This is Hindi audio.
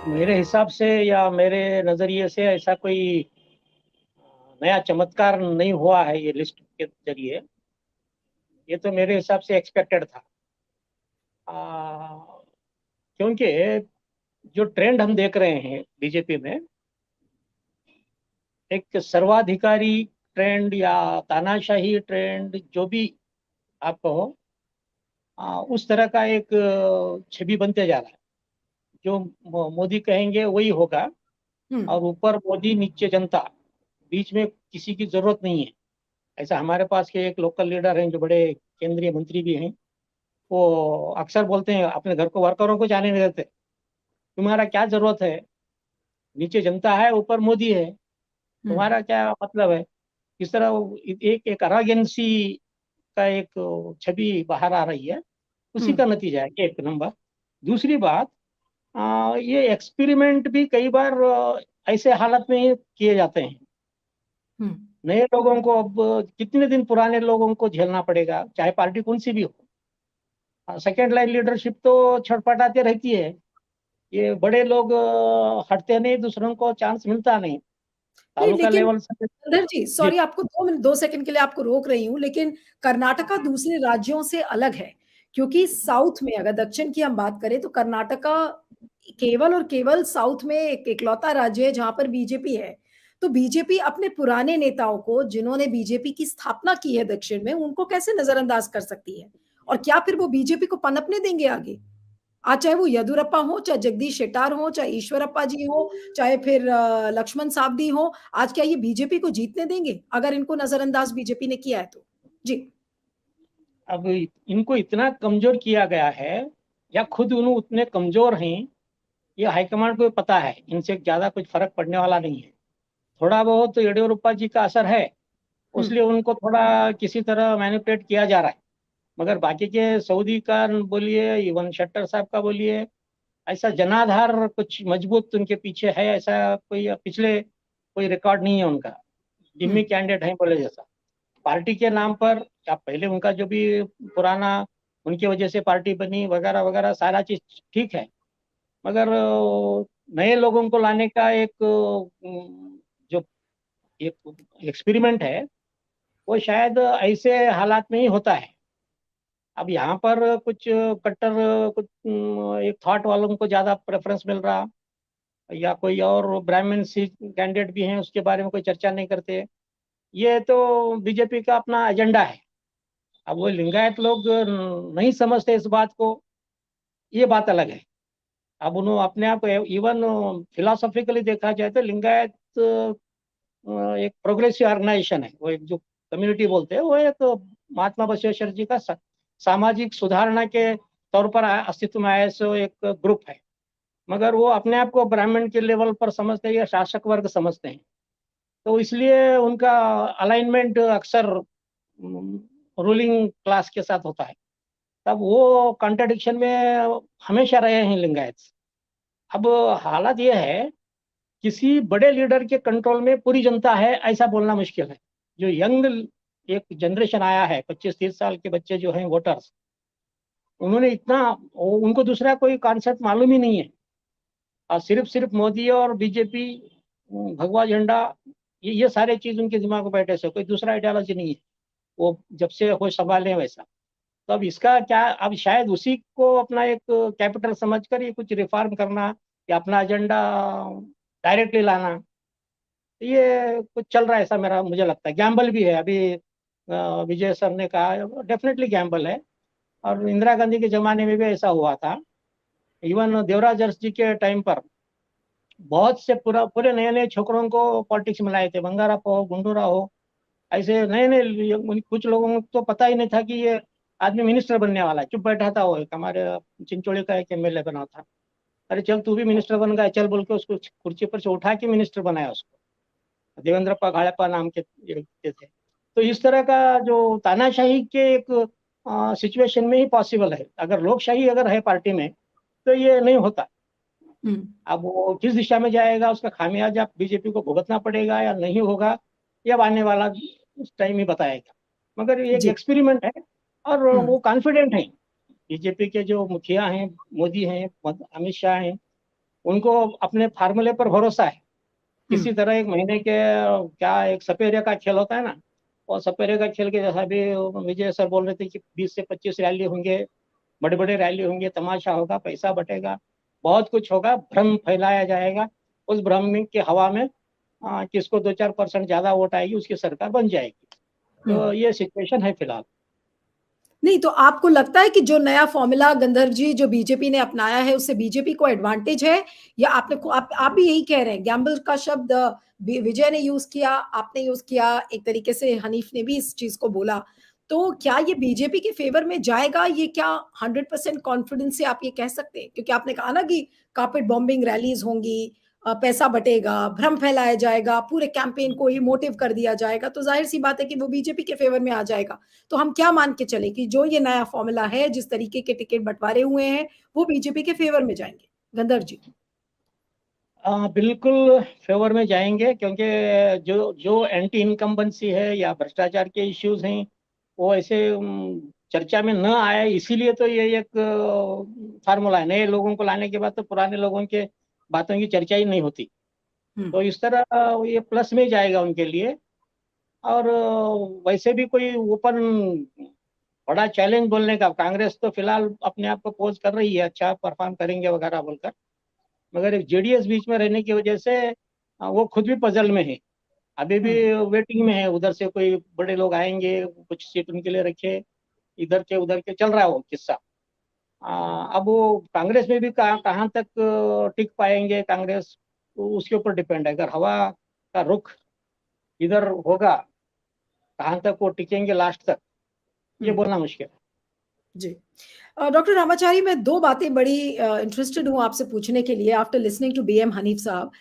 मेरे हिसाब से या मेरे नजरिए से ऐसा कोई नया चमत्कार नहीं हुआ है ये लिस्ट के जरिए। ये तो मेरे हिसाब से एक्सपेक्टेड था। क्योंकि जो ट्रेंड हम देख रहे हैं बीजेपी में, एक सर्वाधिकारी ट्रेंड या तानाशाही ट्रेंड जो भी आप कहो, उस तरह का एक छवि बनते जा रहा है। जो मोदी कहेंगे वही होगा। हम्म। और ऊपर मोदी नीचे जनता, बीच में किसी की जरूरत नहीं है। ऐसा हमारे पास के एक लोकल लीडर हैं जो बड़े केंद्रीय मंत्री भी हैं। वो अक्सर बोलते हैं अपने घर को वर्करों को जाने नहीं देते। तुम्हारा क्या जरूरत है? नीचे जनता है, ऊपर मोदी है, हम्म। तुम्हारा क्या मतलब है? इस तरह एक एक अरागेंसी का एक छवि बाहर आ रही है। उसी हम्म। का नतीजा है एक नंबर। दूसरी बात, ये एक्सपेरिमेंट भी कई बार ऐसे हालत में ही किए जाते हैं। हम्म। नए लोगों को अब कितने दिन पुराने लोगों को झेलना पड़ेगा, चाहे पार्टी कौन सी भी हो। सेकेंड लाइन लीडरशिप तो छटपटाते रहती है। ये बड़े लोग हटते नहीं, दूसरों को चांस मिलता नहीं नहीं, तालुका लेकिन लेवल से। अंदर जी, जी। सॉरी, आपको 2 मिनट 2 सेकंड के लिए आपको रोक रही हूँ, लेकिन कर्नाटका दूसरे राज्यों से अलग है। क्योंकि साउथ में, अगर दक्षिण की हम बात करें, तो कर्नाटका केवल और केवल साउथ में एक इकलौता राज्य है जहां पर बीजेपी है। तो बीजेपी अपने पुराने नेताओं को, जिन्होंने बीजेपी की स्थापना की है दक्षिण में, उनको कैसे नजरअंदाज कर सकती है? और क्या फिर वो बीजेपी को पनपने देंगे आगे? आज चाहे वो येदुरप्पा हो, चाहे जगदीश शेट्टार हो, चाहे ईश्वरप्पा जी हो, चाहे फिर लक्ष्मण सावदी हो, आज क्या ये बीजेपी को जीतने देंगे अगर इनको नजरअंदाज बीजेपी ने किया है तो? जी। अब इनको इतना कमजोर किया गया है, या खुद उन्हें उतने कमजोर हैं, ये हाईकमांड को पता है इनसे ज्यादा कुछ फर्क पड़ने वाला नहीं है। थोड़ा बहुत तो येडियुरप्पा जी का असर है, हम्म। उसलिए उनको थोड़ा किसी तरह मैनिपुलेट किया जा रहा है। मगर बाकी के सऊदी का बोलिए, इवन शट्टर साहब का बोलिए, ऐसा जनाधार कुछ मजबूत उनके पीछे है, ऐसा कोई पिछले कोई रिकॉर्ड नहीं है उनका। जिम्मी हम्म। कैंडिडेट है बोले जैसा। पार्टी के नाम पर, या पहले उनका जो भी पुराना, उनकी वजह से पार्टी बनी वगैरह वगैरह, सारा चीज ठीक है। मगर नए लोगों को लाने का एक जो एक एक्सपेरिमेंट है, वो शायद ऐसे हालात में ही होता है। अब यहाँ पर कुछ कट्टर, कुछ एक थॉट वालों को ज्यादा प्रेफरेंस मिल रहा, या कोई और ब्राह्मण सी कैंडिडेट भी हैं, उसके बारे में कोई चर्चा नहीं करते। ये तो बीजेपी का अपना एजेंडा है। अब वो लिंगायत लोग नहीं समझते इस बात को, ये बात अलग है। अब उन्होंने अपने आप को, इवन फिलोसॉफिकली देखा जाए तो लिंगायत एक प्रोग्रेसिव ऑर्गेनाइजेशन है। वो एक जो कम्युनिटी बोलते हैं, वो एक महात्मा बसवेश्वर जी का सामाजिक सुधारणा के तौर पर अस्तित्व में आया सो एक ग्रुप है। मगर वो अपने आप को ब्राह्मण के लेवल पर समझते हैं या शासक वर्ग समझते हैं। तो इसलिए उनका अलाइनमेंट अक्सर रूलिंग क्लास के साथ होता है। तब वो कॉन्ट्रडिक्शन में हमेशा रहे हैं लिंगायत। अब हालत यह है, किसी बड़े लीडर के कंट्रोल में पूरी जनता है ऐसा बोलना मुश्किल है। जो यंग एक जनरेशन आया है, 25-30 साल के बच्चे जो हैं वोटर्स, उन्होंने इतना, उनको दूसरा कोई कॉन्सेप्ट मालूम ही नहीं है। और सिर्फ सिर्फ मोदी और बीजेपी, भगवा झंडा, ये सारे चीज उनके दिमाग में बैठे से, कोई दूसरा आइडियोलॉजी नहीं है। वो जब से होश संभाले वैसा। तो अब इसका क्या, अब शायद उसी को अपना एक कैपिटल समझकर ये कुछ रिफॉर्म करना, या अपना एजेंडा डायरेक्टली लाना, तो ये कुछ चल रहा है ऐसा मेरा मुझे लगता है। गैम्बल भी है अभी। विजय सर ने कहा डेफिनेटली गैम्बल है। और इंदिरा गांधी के जमाने में भी ऐसा हुआ था। इवन देवराज अरस जी के टाइम पर बहुत से पूरा पूरे नए नए छोकरों को पॉलिटिक्स में लाए थे, बंगारप्पा हो, गुंडूरा हो, ऐसे नए नए। कुछ लोगों को तो पता ही नहीं था कि ये आदमी मिनिस्टर बनने वाला है। चुप बैठा था। वो एक हमारे चिंचोड़ी का एक एमएलए बना था। अरे चल तू भी मिनिस्टर बन गया, चल बोल के उसको कुर्सी पर से उठा के मिनिस्टर बनाया उसको। देवेंद्रप्पा घाड़प्पा नाम के ये व्यक्ति थे। तो इस तरह का जो तानाशाही के एक सिचुएशन में ही पॉसिबल है। अगर लोकशाही अगर है पार्टी में, तो ये नहीं होता। हम्म। अब वो किस दिशा में जाएगा, उसका खामियाजा बीजेपी को भुगतना पड़ेगा या नहीं होगा, ये अब आने वाला टाइम ही बताएगा। मगर ये एक जी। एक्सपेरिमेंट है, और हम्म। वो कॉन्फिडेंट है बीजेपी के जो मुखिया हैं, मोदी हैं, अमित शाह हैं, उनको अपने फार्मूले पर भरोसा है। किसी तरह एक महीने के क्या एक सपेरे का खेल होता है ना, और सपेरे का खेल के जैसा भी विजय सर बोल रहे थे कि 20 से 25 रैली होंगे, बड़े बड़े रैली होंगे, तमाशा होगा, पैसा बटेगा, बहुत कुछ होगा, भ्रम फैलाया जाएगा। उस भ्रम के हवा में किसको 2-4% ज्यादा वोट आएगी उसकी सरकार बन जाएगी। तो ये सिचुएशन है फिलहाल। नहीं, तो आपको लगता है कि जो नया फॉर्मूला गंधर्व जी जो बीजेपी ने अपनाया है उससे बीजेपी को एडवांटेज है, या आप भी यही कह रहे हैं? गैम्बल का शब्द विजय ने यूज किया, आपने यूज किया, एक तरीके से हनीफ ने भी इस चीज को बोला, तो क्या ये बीजेपी के फेवर में जाएगा? ये क्या 100% कॉन्फिडेंस से आप ये कह सकते हैं? क्योंकि आपने कहा ना कि कारपेट बॉम्बिंग रैलीज होंगी, पैसा बटेगा, भ्रम फैलाया जाएगा, पूरे कैंपेन को इमोटिव कर दिया जाएगा, तो जाहिर सी बात है कि वो बीजेपी के फेवर में आ जाएगा। तो हम क्या मान के चले कि जो ये नया फॉर्मूला है, जिस तरीके के टिकट बंटवारे हुए हैं, वो बीजेपी के फेवर में जाएंगे? गंधर्व जी। बिल्कुल फेवर में जाएंगे, क्योंकि जो जो एंटी इनकम्बेंसी है या भ्रष्टाचार के इश्यूज हैं वो ऐसे चर्चा में न आए, इसीलिए तो ये एक फार्मूला है। नए लोगों को लाने के बाद तो पुराने लोगों के बातों की चर्चा ही नहीं होती। तो इस तरह ये प्लस में जाएगा उनके लिए। और वैसे भी कोई ओपन बड़ा चैलेंज बोलने का, कांग्रेस तो फिलहाल अपने आप को पोज कर रही है अच्छा परफॉर्म करेंगे वगैरह बोलकर, मगर एक जेडीएस बीच में रहने की वजह से वो खुद भी पजल में है, अभी भी वेटिंग में है। उधर से कोई बड़े लोग आएंगे, कुछ सीट उनके लिए रखे, इधर के उधर के चल रहा है वो किस्सा। अब वो कांग्रेस में भी कहाँ तक टिक पाएंगे कांग्रेस, तो उसके ऊपर डिपेंड है। अगर हवा का रुख इधर होगा, कहाँ तक वो टिकेंगे लास्ट तक, ये बोलना मुश्किल है। जी। डॉक्टर रामाचारी, मैं दो बातें बड़ी इंटरेस्टेड हूँ आपसे पूछने के लिए after listening to BM Hanif साहब।